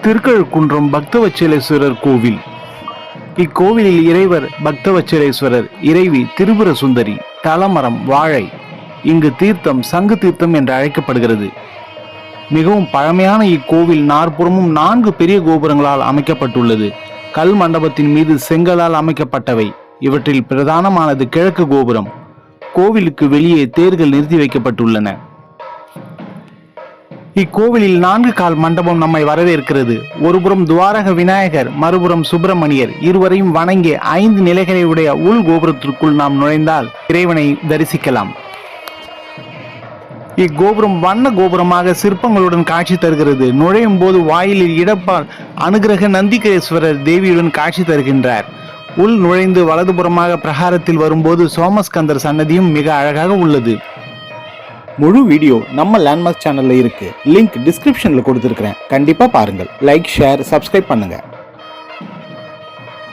திருக்கழுக்குன்றம் பக்தவச்சலேஸ்வரர் கோவில். இக்கோவிலில் இறைவர் பக்தவச்சலேஸ்வரர், இறைவி திரிபுர சுந்தரி, தலமரம் வாழை. இங்கு தீர்த்தம் சங்கு தீர்த்தம் என்று அழைக்கப்படுகிறது. மிகவும் பழமையான இக்கோவில் நாற்புறமும் 4 பெரிய கோபுரங்களால் அமைக்கப்பட்டுள்ளது. கல் மண்டபத்தின் மீது செங்கலால் அமைக்கப்பட்டவை. இவற்றில் பிரதானமானது கிழக்கு கோபுரம். கோவிலுக்கு வெளியே தேர்கள் நிறுத்தி வைக்கப்பட்டுள்ளன. இக்கோவிலில் 4 கால் மண்டபம் நம்மை வரவேற்கிறது. ஒருபுறம் துவாரக விநாயகர், மறுபுறம் சுப்பிரமணியர். இருவரையும் வணங்கிய 5 நிலைகளை உடைய உள் கோபுரத்திற்குள் நாம் நுழைந்தால் இறைவனை தரிசிக்கலாம். இக்கோபுரம் வண்ண கோபுரமாக சிற்பங்களுடன் காட்சி தருகிறது. நுழையும் போது வாயிலில் இடப்பால் அனுகிரக நந்திகேஸ்வரர் தேவியுடன் காட்சி தருகின்றார். உள் நுழைந்து வலதுபுறமாக பிரகாரத்தில் வரும்போது சோமஸ்கந்தர் சன்னதியும் மிக அழகாக உள்ளது. முழு வீடியோ நம்ம லேண்ட்மார்க் சேனல்ல இருக்கு. லிங்க் டிஸ்கிரிப்ஷன்ல கொடுத்திருக்கிறேன். கண்டிப்பா பாருங்கள். லைக், ஷேர், சப்ஸ்கிரைப் பண்ணுங்க.